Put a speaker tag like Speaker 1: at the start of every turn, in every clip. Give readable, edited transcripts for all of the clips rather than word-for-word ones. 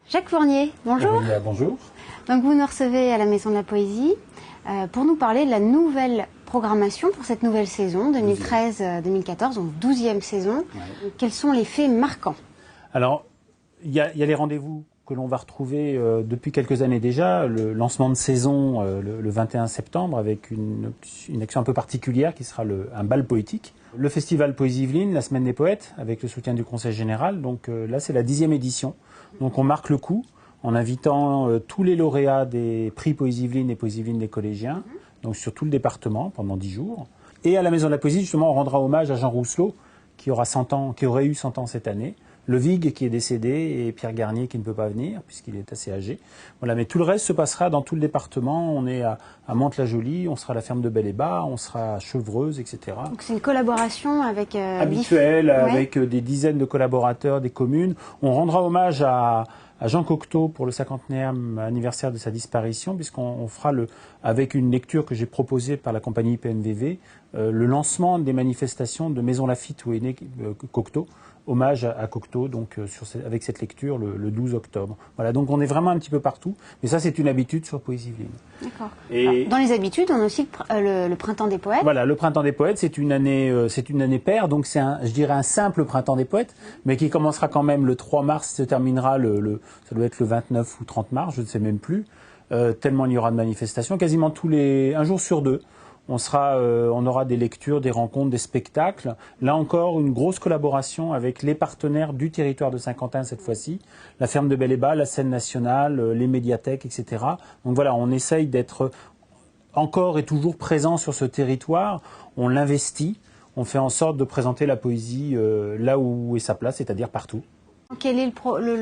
Speaker 1: Jacques Fournier, bonjour.
Speaker 2: Bonjour.
Speaker 1: Donc vous nous recevez à la Maison de la Poésie pour nous parler de la nouvelle programmation pour cette nouvelle saison 2013-2014, donc 12e saison. Ouais. Quels sont les faits marquants?
Speaker 2: Alors, il y a les rendez-vous que l'on va retrouver depuis quelques années déjà, le lancement de saison le 21 septembre avec une action un peu particulière qui sera un bal poétique. Le festival Poésie Yvelines, la semaine des poètes, avec le soutien du Conseil général. Donc là, c'est la 10e édition. Donc on marque le coup en invitant tous les lauréats des prix Poésie Yvelines et Poésie Yvelines des collégiens, donc sur tout le département pendant 10 jours. Et à la Maison de la Poésie, justement, on rendra hommage à Jean Rousselot, qui aurait eu 100 ans cette année. Le Vig qui est décédé et Pierre Garnier qui ne peut pas venir puisqu'il est assez âgé. Voilà, mais tout le reste se passera dans tout le département. On est à Mantes-la-Jolie, on sera à la ferme de Bel-et-Bas, on sera à Chevreuse, etc.
Speaker 1: Donc c'est une collaboration avec
Speaker 2: habituelle, avec des dizaines de collaborateurs des communes. On rendra hommage à Jean Cocteau pour le 50e anniversaire de sa disparition, puisqu'on fera avec une lecture que j'ai proposée par la compagnie PNVV, le lancement des manifestations de Maison Lafitte où est né Cocteau. Hommage à Cocteau, donc avec cette lecture le 12 octobre. Voilà, donc on est vraiment un petit peu partout, mais ça c'est une habitude sur Poésie Yvelines.
Speaker 1: D'accord. Et dans les habitudes, on a aussi le Printemps des poètes.
Speaker 2: Voilà, le Printemps des poètes, c'est une année paire, donc c'est je dirais un simple Printemps des poètes, mais qui commencera quand même le 3 mars, se terminera ça doit être le 29 ou 30 mars, je ne sais même plus, tellement il y aura de manifestations, quasiment un jour sur deux. On aura des lectures, des rencontres, des spectacles. Là encore, une grosse collaboration avec les partenaires du territoire de Saint-Quentin cette fois-ci, la ferme de Bel-et-Bas, la scène nationale, les médiathèques, etc. Donc voilà, on essaye d'être encore et toujours présent sur ce territoire. On l'investit, on fait en sorte de présenter la poésie là où est sa place, c'est-à-dire partout.
Speaker 1: Quelle est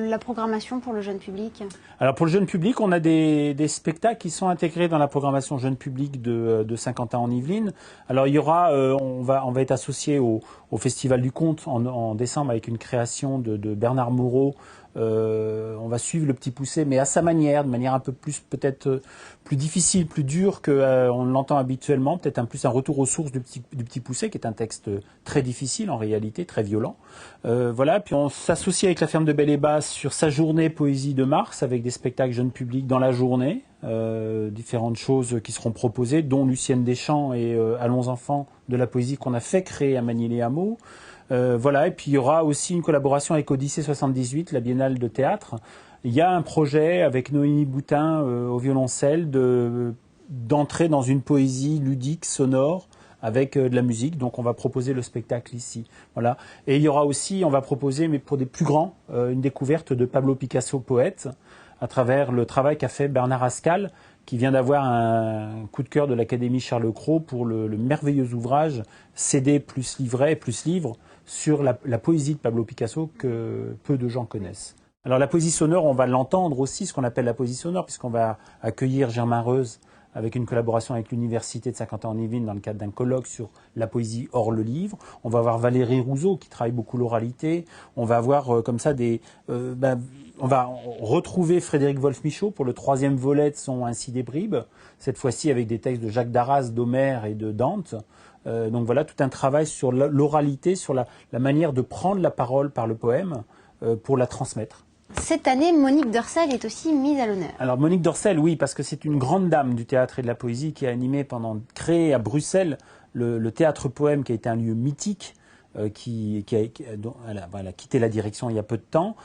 Speaker 1: la programmation pour le jeune public?
Speaker 2: Alors pour le jeune public, on a des spectacles qui sont intégrés dans la programmation jeune public de Saint-Quentin en Yvelines. Alors il y aura, on va être associé au Festival du Conte en décembre avec une création de Bernard Moreau. On va suivre le Petit Poucet, mais à sa manière, de manière un peu plus peut-être plus difficile, plus dure qu'on l'entend habituellement, peut-être plus un retour aux sources du Petit Poucet, qui est un texte très difficile en réalité, très violent. Voilà, puis on s'associe avec la ferme de Bel-et-Bas sur sa journée Poésie de mars, avec des spectacles jeunes publics dans la journée, différentes choses qui seront proposées, dont Lucienne Deschamps et Allons enfants de la poésie qu'on a fait créer à Magny-les-Hameaux. Voilà, et puis il y aura aussi une collaboration avec Odyssée 78, la Biennale de théâtre. Il y a un projet avec Noémie Boutin au violoncelle d'entrer dans une poésie ludique, sonore, avec de la musique. Donc on va proposer le spectacle ici. Voilà. Et il y aura aussi, on va proposer, mais pour des plus grands, une découverte de Pablo Picasso, poète, à travers le travail qu'a fait Bernard Ascal, qui vient d'avoir un coup de cœur de l'Académie Charles Cros pour le merveilleux ouvrage CD plus livret plus livre sur la poésie de Pablo Picasso que peu de gens connaissent. Alors la poésie sonore, on va l'entendre aussi, ce qu'on appelle la poésie sonore, puisqu'on va accueillir Germain Reuze avec une collaboration avec l'Université de Saint-Quentin-en-Yvelines dans le cadre d'un colloque sur la poésie hors le livre. On va avoir Valérie Rousseau qui travaille beaucoup l'oralité. On va avoir comme ça on va retrouver Frédéric Wolf-Michaud pour le 3e volet de son Ainsi des bribes, cette fois-ci avec des textes de Jacques Darras, d'Homère et de Dante. Donc voilà, tout un travail sur l'oralité, sur la manière de prendre la parole par le poème pour la transmettre.
Speaker 1: Cette année, Monique Dorcel est aussi mise à l'honneur.
Speaker 2: Alors Monique Dorcel, oui, parce que c'est une grande dame du théâtre et de la poésie qui a créé à Bruxelles le théâtre poème qui a été un lieu mythique, elle a quitté la direction il y a peu de temps.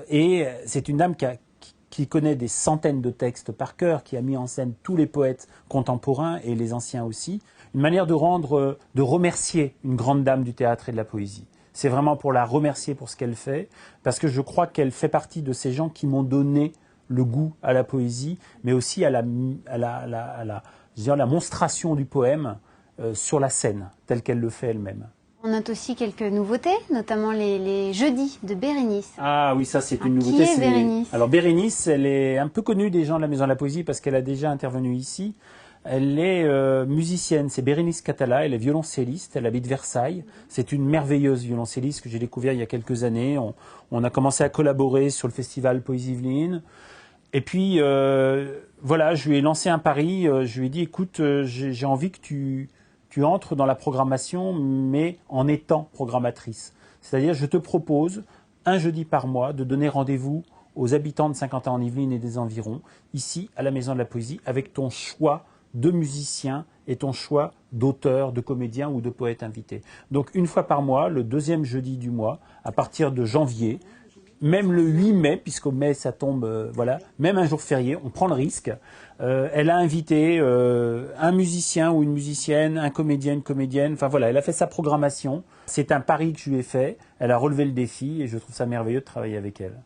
Speaker 2: Et c'est une dame qui connaît des centaines de textes par cœur, qui a mis en scène tous les poètes contemporains et les anciens aussi. Une manière de remercier une grande dame du théâtre et de la poésie. C'est vraiment pour la remercier pour ce qu'elle fait, parce que je crois qu'elle fait partie de ces gens qui m'ont donné le goût à la poésie, mais aussi à la monstration du poème sur la scène, telle qu'elle le fait elle-même.
Speaker 1: On note aussi quelques nouveautés, notamment les jeudis de Bérénice.
Speaker 2: Ah oui, ça c'est une nouveauté.
Speaker 1: Qui est Bérénice ?
Speaker 2: Alors Bérénice, elle est un peu connue des gens de la Maison de la Poésie parce qu'elle a déjà intervenu ici. Elle est musicienne, c'est Bérénice Catala, elle est violoncelliste, elle habite Versailles. C'est une merveilleuse violoncelliste que j'ai découvert il y a quelques années. On a commencé à collaborer sur le festival Poésie Yvelines. Et puis, voilà, je lui ai lancé un pari. Je lui ai dit, écoute, j'ai envie que tu entres dans la programmation, mais en étant programmatrice. C'est-à-dire, je te propose, un jeudi par mois, de donner rendez-vous aux habitants de Saint-Quentin-en-Yvelines et des environs, ici à la Maison de la Poésie, avec ton choix de musiciens et ton choix d'auteurs, de comédiens ou de poètes invités. Donc une fois par mois, le deuxième jeudi du mois, à partir de janvier, même le 8 mai, puisqu'au mai ça tombe, voilà, même un jour férié, on prend le risque. Elle a invité un musicien ou une musicienne, un comédien, une comédienne, enfin voilà, elle a fait sa programmation. C'est un pari que je lui ai fait, elle a relevé le défi et je trouve ça merveilleux de travailler avec elle.